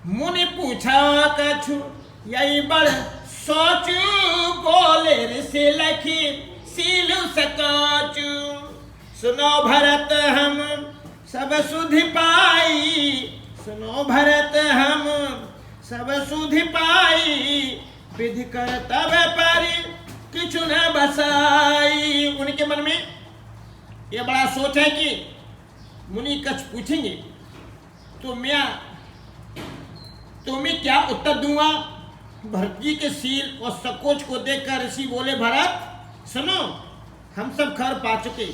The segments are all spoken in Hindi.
मुनि पूछा कछु यही बड़ सोचू, बोले ऋषि लखी सील सकाचू। सुनो भरत हम सब सुधि पाई, सुनो भरत हम सब सुधि पाई, विधि कर तब पर किछु न बसाई। उनके मन में यह बड़ा सोच है कि मुनि कछ पूछेंगे तो मैं तुम्हें क्या उत्तर दूंगा। भरत जी के शील और सकोच को देखकर ऋषि बोले, भरत सुनो, हम सब खबर पा चुके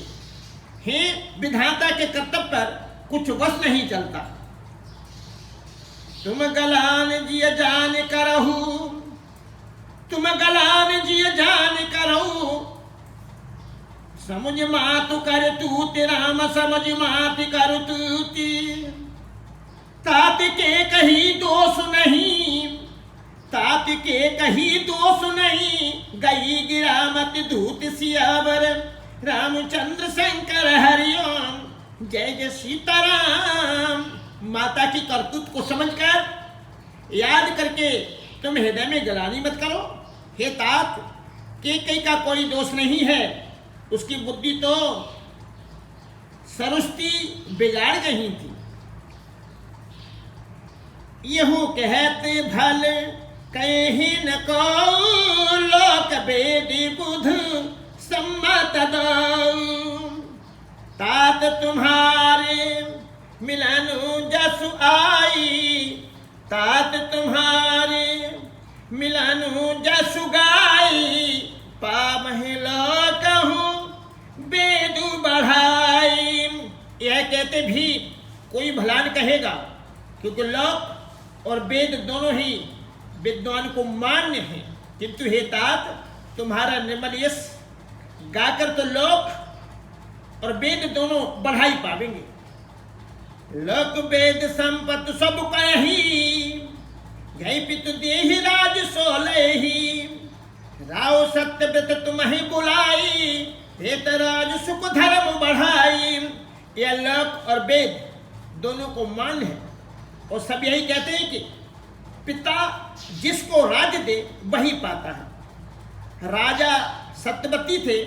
हैं, विधाता के कर्तव्य पर कुछ वश नहीं चलता। तुम गलान जिय जान करहु, तुम गलान जिय जान करहु, समुझ मातु कर तूति, राम समझ मात कर तूति। तात के कही दोष नहीं, तात के कही दोष नहीं, गई गिरामत दूत सियावर, रामचंद्र शंकर हरिओम, जय जय सीताराम। माता की करतूत को समझकर याद करके तुम हृदय में गलानी मत करो। हे तात, के कई का कोई दोष नहीं है, उसकी बुद्धि तो सरुष्टि बिगाड़ गई थी। यहू कहते भल कहीं न को, लोक वेदी बुध सम्मत दो। तात तुम्हारे मिलनु जसु आई, तात तुम्हारे मिलनु जसु गाई, पामहि लोकहु वेदु बढ़ाई। यह कहते भी कोई भला न कहेगा, क्योंकि लोक और वेद दोनों ही विद्वान को मान्य है। किंतु हे तात, तुम्हारा निर्मल यश गाकर तो लोक और वेद दोनों बढ़ाई पावेंगे। लोक वेद संपत सब कही, यही पितु देहि राज सोलहि। राव सत्यव्रत तुम्हि बुलाई, हेत राज सुख धर्म बढ़ाई। यह लोक और वेद दोनों को मान्य है और सब यही कहते हैं कि पिता जिसको राज्य दे वही पाता है। राजा सत्यवती थे,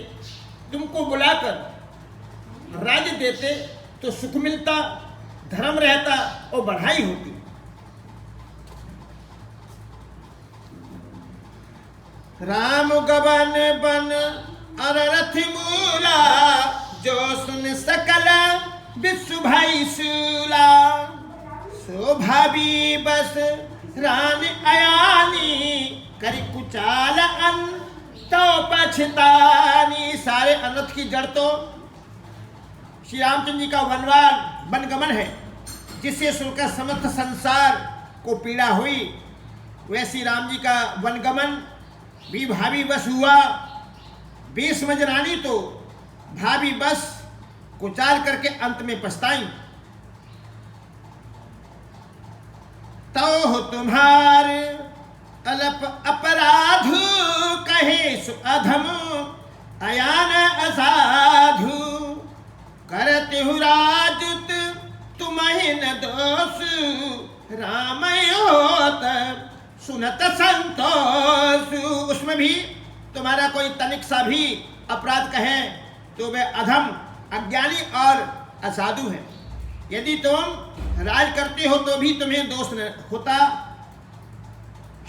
तुमको बुलाकर राज्य देते तो सुख मिलता, धर्म रहता और बढ़ाई होती। राम गवन बन अररथ मूला, जो सुन सकल विश्व भाई सूला। शोभावी बस रान अयानी, करी कुचाल अन तो पछतानी। सारे अनर्थ की जड़ तो श्री रामचंद्र जी का वनगमन है, जिससे सुनकर समस्त संसार को पीड़ा हुई। वैसे राम जी का वनगमन भी भावी बस हुआ। बेसमझ रानी तो भावी बस कुचाल करके अंत में पछताई। तो हो तुम्हारे अल्प अपराध, कहे सु अधम अयान असाधु। करते हु राजुत तुम्हि न दोष, राम होत सुनत संतोष। उसमें भी तुम्हारा कोई तनिक सा भी अपराध कहे तो वे अधम, अज्ञानी और असाधु है। यदि तुम राज करते हो तो भी तुम्हें दोष न होता,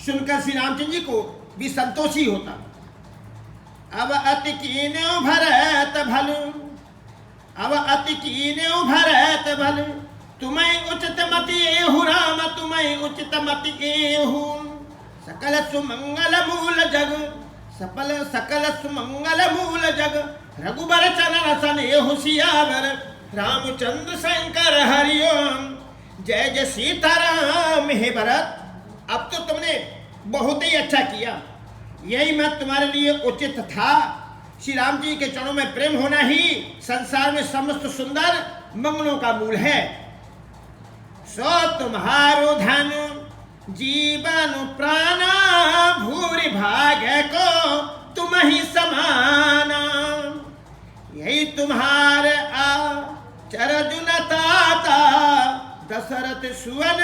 सुनकर श्री रामचंद्र जी को भी संतोष ही होता। अब अति कीन्यो भरत भल, अब अति कीन्यो भरत भल, तुम्हें उचित मति एहु राम, तुम्हें उचित मति एहु। सकल सुमंगल मूल जग, सकल सुमंगल मूल जग, रघुबर चरण सन एहु सियावर, रामचंद्र शंकर हरिओम, जय जय सीताराम। हे भरत, अब तो तुमने बहुत ही अच्छा किया, यही मत तुम्हारे लिए उचित था। श्री राम जी के चरणों में प्रेम होना ही संसार में समस्त सुंदर मंगलों का मूल है। सो तुम्हारो धन जीवन प्राण, भूरि भाग्य को तुम ही समाना। यही तुम्हारे चरजुन ताता, दशरथ सुवन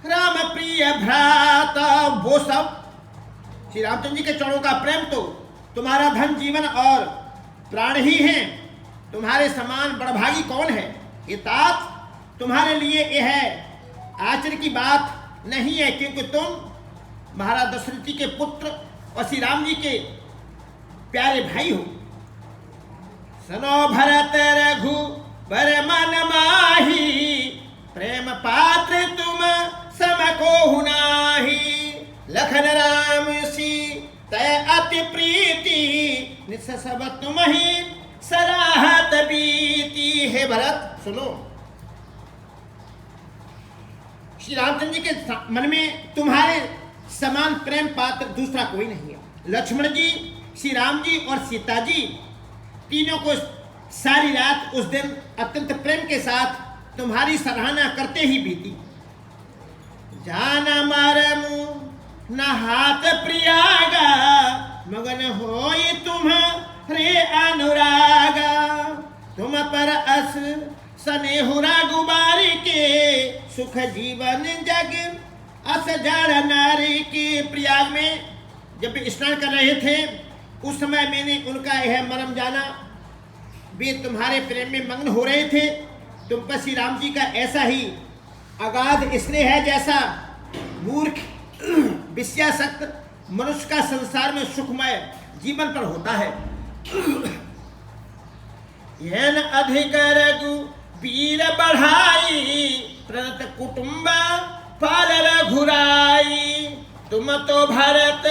राम सिय भ्रात, वो सब श्री रामचंद्र जी के चरणों का प्रेम तो तुम्हारा धन जीवन और प्राण ही है। तुम्हारे समान बड़भागी कौन है? ये तात तुम्हारे लिए यह आश्चर्य की बात नहीं है, क्योंकि तुम महाराज दशरथ जी के पुत्र और श्री राम जी के प्यारे भाई हो। सनो भरत रघु बर मन माही, प्रेम पात्र तुम सम को नाही। लखन राम सी तय अति प्रीति, निस सब तुम ही सराहत बीती। हे भरत सुनो, श्री रामचंद्र जी के मन में तुम्हारे समान प्रेम पात्र दूसरा कोई नहीं है। लक्ष्मण जी, श्री राम जी और सीता जी तीनों को सारी रात उस दिन अत्यंत प्रेम के साथ तुम्हारी सराहना करते ही बीती। जाना मारमु न हाथ प्रियागा, मगन होई तुम रे अनुरागा। तुम पर अस स्नेहुरा गुबारी के, सुख जीवन जग अस जड़ नारी के। प्रयाग में जब स्नान कर रहे थे उस समय मैंने उनका यह मर्म जाना। वे तुम्हारे प्रेम में मग्न हो रहे थे। तुम पर श्री राम जी का ऐसा ही अगाध स्नेह है जैसा मूर्ख विषयासक्त मनुष्य का संसार में सुखमय जीवन पर होता है। यह अधिक रघु वीर बढ़ाई, प्रणत कुटुंब पाल रघुराई। तुम तो भरत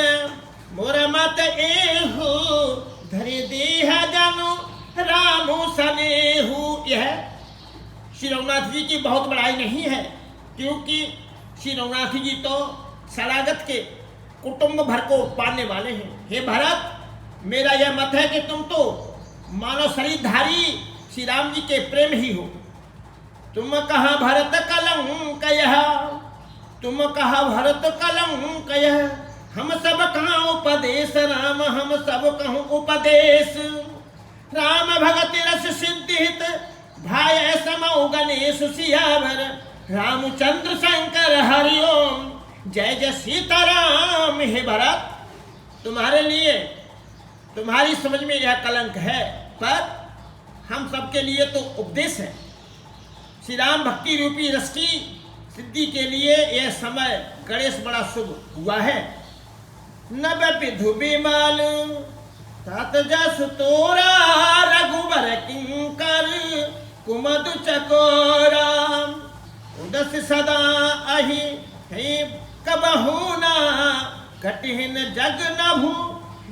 मोर मत एहु, धरे देह जनु रामु सनेहु। यह श्री रघुनाथ जी की बहुत बड़ाई नहीं है, क्योंकि श्री रघुनाथ जी तो शरणागत के कुटुंब भर को पालने वाले हैं। हे भरत, मेरा यह मत है कि तुम तो मानव शरीरधारी श्री राम जी के प्रेम ही हो। तुम कहा भरत कलंक यह, तुम कहा भरत कलंक यह। हम सब कहाँ उपदेश राम, हम सब कहूँ उपदेश। राम भगति रस सिद्धित, भाई समौ गणेश सियावर। रामचंद्र शंकर हरिओम, जय जय सीताराम। हे भरत, तुम्हारे लिए तुम्हारी समझ में यह कलंक है, पर हम सबके लिए तो उपदेश है। श्री राम भक्ति रूपी रस की सिद्धि के लिए यह समय गणेश बड़ा शुभ हुआ है। नभ विधु विमल तात जस तोरा, रघुबर किंकर कुमद चकोरा। उदस सदा अहि हे कबहू ना, घटिन जग नभु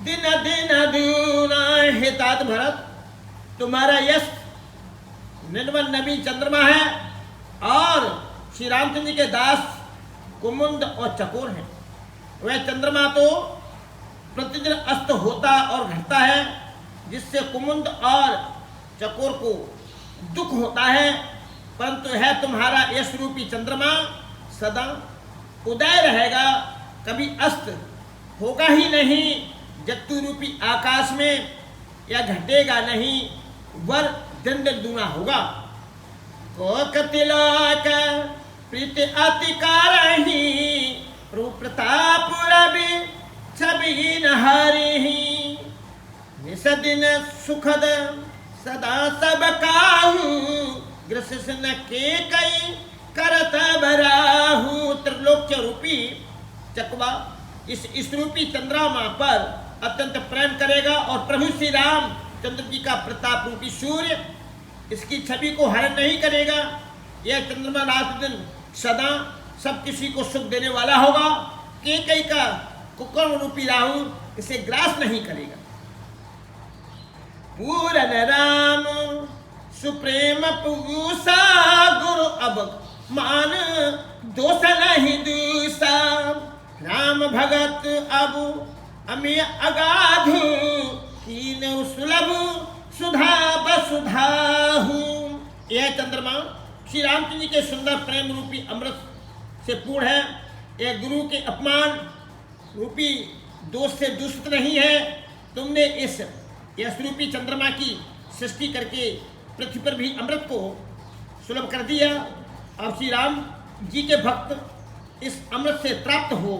दिन दिन दूना। हे तात भरत, तुम्हारा यश निर्मल नबी चंद्रमा है और श्री रामचंद्र जी के दास कुमुद और चकोर है। वह चंद्रमा तो प्रतिदिन अस्त होता और घटता है, जिससे कुमुद और चकोर को दुख होता है, परंतु है तुम्हारा यश रूपी चंद्रमा सदा उदय रहेगा, कभी अस्त होगा ही नहीं। जत्तु रूपी आकाश में या घटेगा नहीं, वर दिन दिन दूना होगा। कोक तिलक प्रीति अति कारहि, रूप प्रताप रवि छवि हरि। निस दिन सुखद सदा सब काहू, ग्रसिस न के कई करत बराहू। त्रिलोक्य रूपी चकवा इस रूपी चंद्रमा पर अत्यंत प्रेम करेगा और प्रभु श्री राम चंद्र जी का प्रताप रूपी सूर्य इसकी छवि को हरण नहीं करेगा। यह चंद्रमा रात दिन सदा सब किसी को सुख देने वाला होगा। कई का कुकर्म रूपी राहु इसे ग्रास नहीं करेगा। पूरन राम सुप्रेम पूसा, गुरु अब मान दोष नहीं दूसा। राम भगत अब अमी अगाधु, कीन सुलभ सुधा बसुधाहु। यह चंद्रमा श्री रामचंद्र जी के सुंदर प्रेम रूपी अमृत से पूर्ण है। यह गुरु के अपमान रूपी दोष से दूषित नहीं है। तुमने इस यश रूपी चंद्रमा की सृष्टि करके पृथ्वी पर भी अमृत को सुलभ कर दिया। अब श्री राम जी के भक्त इस अमृत से प्राप्त हो।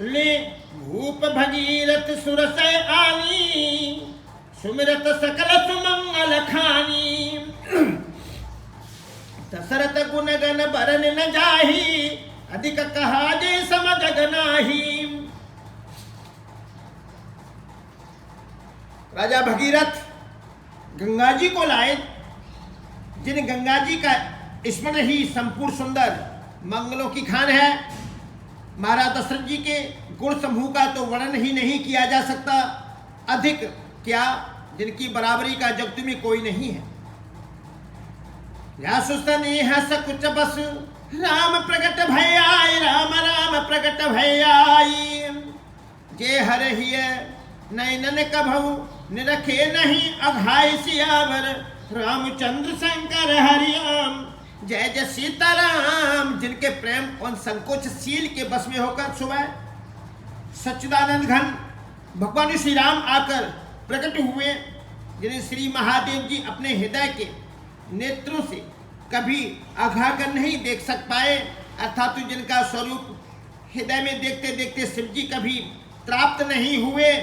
ले भूप भगीरथ सुरस आनी, सुमिरत सकल सुमंगल खानी। दशरथ गुण गण बरन न जाही, अधिक कहा जे सम जग नाही। राजा भगीरथ गंगा जी को लाए, जिन गंगा जी का स्मरण ही संपूर्ण सुंदर मंगलों की खान है। महाराज दशरथ जी के गुण समूह का तो वर्णन ही नहीं किया जा सकता, अधिक क्या जिनकी बराबरी का जगत में कोई नहीं है। या सुस्तने हस कुछ बस, राम प्रकट भयाई, राम राम प्रकट भयाई। जे हर हिय नैनन कभऊ, निरखे नहीं अघाई सियावर। रामचंद्र शंकर हरिओम, जय जय सीताराम। जिनके प्रेम और संकोचशील के बस में होकर सुबह सच्चिदानंद घन भगवान श्री राम आकर प्रकट हुए, जिन्हें श्री महादेव जी अपने हृदय के नेत्रों से कभी अघाकर नहीं देख सक पाए, अर्थात जिनका स्वरूप हृदय में देखते देखते शिव जी कभी प्राप्त नहीं हुए।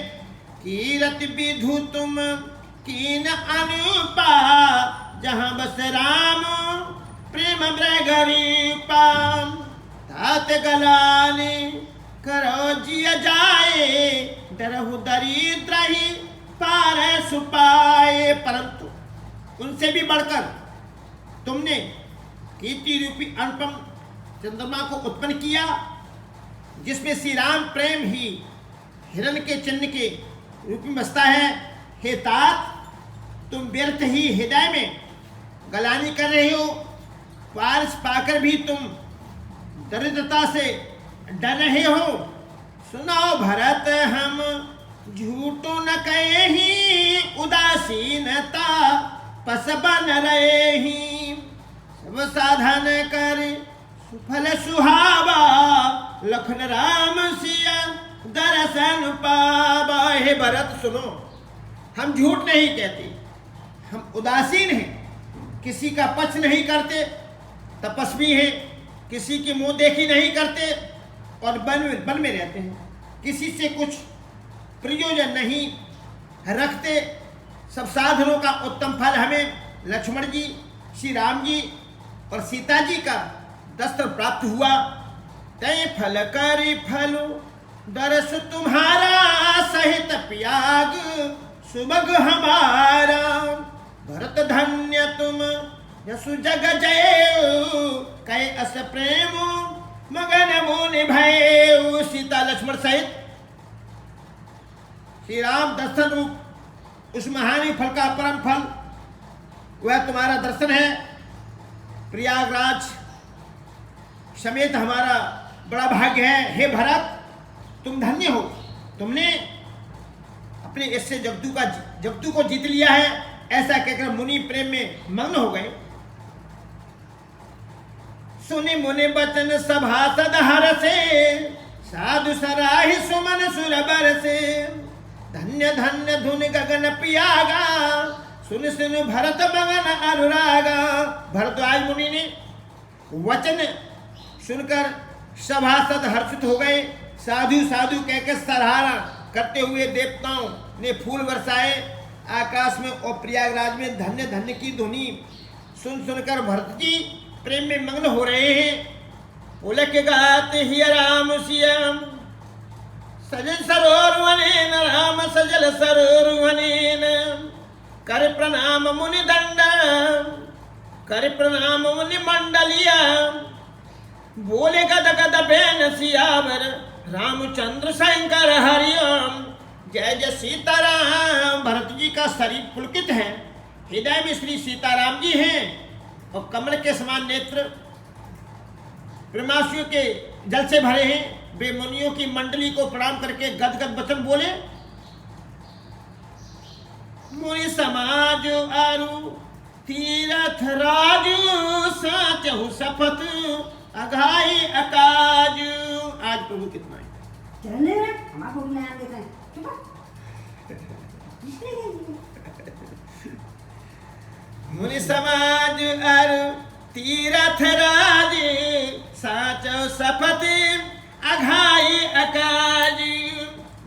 कीरत विधु तुम कीन अनुपा, जहां बस राम प्रेम मृगरीपा। तात गलानी करो जिय जाए, डरहु दरिद्र ही पार सुपाए। परंतु उनसे भी बढ़कर तुमने कीर्ति रूपी अनुपम चंद्रमा को उत्पन्न किया, जिसमें श्री राम प्रेम ही हिरण के चिन्ह के रूप में बसता है। हे तात, तुम व्यर्थ ही हृदय में गलानी कर रहे हो, पारस पाकर भी तुम दरिद्रता से डर रहे हो। सुनाओ भरत हम झूठो न कहे ही, उदासीनता पस बन रहे ही। सब साधन कर सुफल सुहावा, लखन राम सिया दर्शन पावा। हे भरत सुनो, हम झूठ नहीं कहते, हम उदासीन हैं, किसी का पक्ष नहीं करते, तपस्वी हैं, किसी की मुंह देखी नहीं करते और वन में रहते हैं, किसी से कुछ प्रयोजन नहीं रखते। सब साधनों का उत्तम फल हमें लक्ष्मण जी, श्री राम जी और सीता जी का दस्त्र प्राप्त हुआ। तय फल करी फलो दरस तुम्हारा, सहित प्याग सुबग हमारा। भरत धन्य तुम यशु जग जय, कई अस प्रेम मगन मुनि भय। सीता लक्ष्मण सहित श्री राम दर्शन रूप उस महानी फल का परम फल वह तुम्हारा दर्शन है। प्रयागराज समेत हमारा बड़ा भाग्य है। हे भरत, तुम धन्य हो, तुमने अपने इससे जगतु को जीत लिया है। ऐसा कहकर मुनि प्रेम में मग्न हो गए। सुनि मुनि बचन सभासद हरसे, साधु सराहि सुमन सुरबर से। धन्य धन्य धुन गगन पियागा, सुन सुन भरत मगन अनुरागा। भरद्वाज मुनि ने वचन सुनकर सभासद हर्षित हो गए। साधु साधु कहकर सराहना करते हुए देवताओं ने फूल बरसाए आकाश में और प्रयागराज में धन्य धन्य की ध्वनि सुन सुनकर भरत जी प्रेम में मग्न हो रहे हैं। उलक गाते ही राम श्याम, सजल सरोवर वनेन, राम सजल सरोवर वनेन। कर प्रणाम मुनि दंड, कर प्रणाम मुनि मंडलिया। बोले गद गद बेन सियावर, रामचंद्र शंकर हरिओम। जय जय सीताराम। भरत जी का शरीर पुलकित है, हृदय में श्री सीताराम जी हैं और कमल के समान नेत्र प्रेमाशुओं के जल से भरे हैं। वे मुनियों की मंडली को प्रणाम करके गदगद वचन बोले। मुनि समाज आरु तीरथ राजू, साचहु शपथ अघाई अकाज। आज प्रभु कितना है चलने रे, हमारे को नया देता है। मुनि समाज अरु तीरथ राज, साचो सपति अघाई अकाज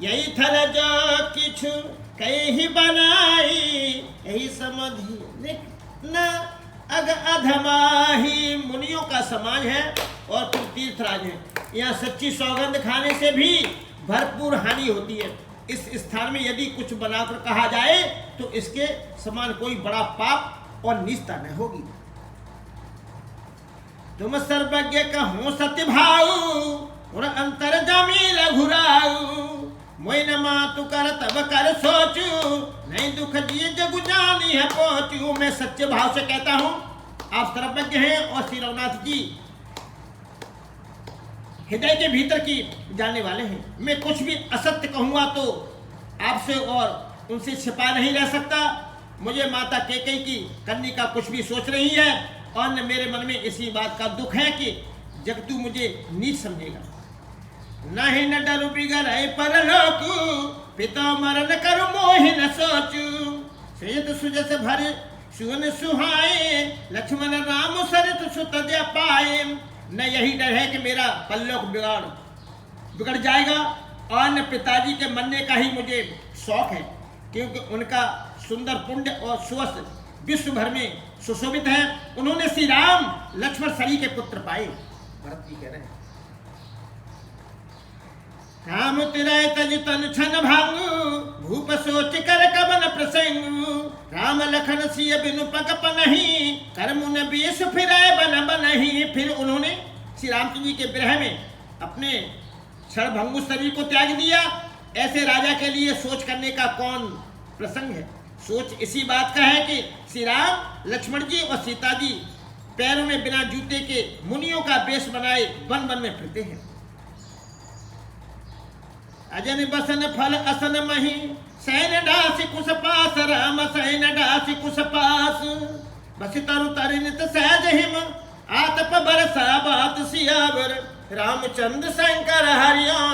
यही थल जो किछु कहीं बनाई यही समझी न अग अधमाही। मुनियों का समाज है और फिर तीर्थराज है। यहाँ सच्ची सौगंध खाने से भी भरपूर हानि होती है। इस स्थान में यदि कुछ बनाकर कहा जाए तो इसके समान कोई बड़ा पाप और निष्ठा न होगी। तुम सर्वज्ञ कहूं सत्य भाऊ और अंतर जमी लघुराऊ मोई न मातु कर तब कर सोचू नहीं दुख दिए जगु जानी है पहुंचू। मैं सच्चे भाव से कहता हूं, आप सर्वज्ञ हैं और श्री रघुनाथ जी हृदय के भीतर की जानने वाले हैं। मैं कुछ भी असत्य कहूंगा तो आपसे और उनसे छिपा नहीं रह सकता। मुझे माता कैकेयी की कन्या का कुछ भी सोच रही है और न मेरे मन में इसी बात का दुख है कि जगतू मुझे नीच समझेगा। नहीं न डरू बिगड़ परलोक पिता मरण कर मोहि न सोचू सेत सुजस भरे सुन सुहाए लक्ष्मण राम सरित सुत दे पाए। न यही डर है कि मेरा परलोक बिगड़ जाएगा और न पिताजी के मरने का ही मुझे शौक है, क्योंकि उनका सुंदर पुण्य और सुवस विश्व भर में सुशोभित है। उन्होंने श्री राम लक्ष्मण सरी के पुत्र पाए। भरत जी कह रहे हैं राम तिरय तज तन छन भांगू भूप सोच कर कबन प्रसंगू राम लखन सिय बिनु पग पनहि कर्मुन बेस फिराय बन बनहि। फिर उन्होंने श्री रामचंद्र जी के विरह में अपने क्षणभंगु शरीर को त्याग दिया। ऐसे राजा के लिए सोच करने का कौन प्रसंग है। सोच इसी बात का है कि श्री राम लक्ष्मण जी और सीता जी पैरों में बिना जूते के मुनियों का वेश बनाए वन वन में फिरते हैं। अजन बसन फल असन मही सैन डासी कुश पास राम सैन डासी कुश पास बस तरु तरिनित सहज हिम आतप बरसा बात सियावर रामचंद्र शंकर हरिओम।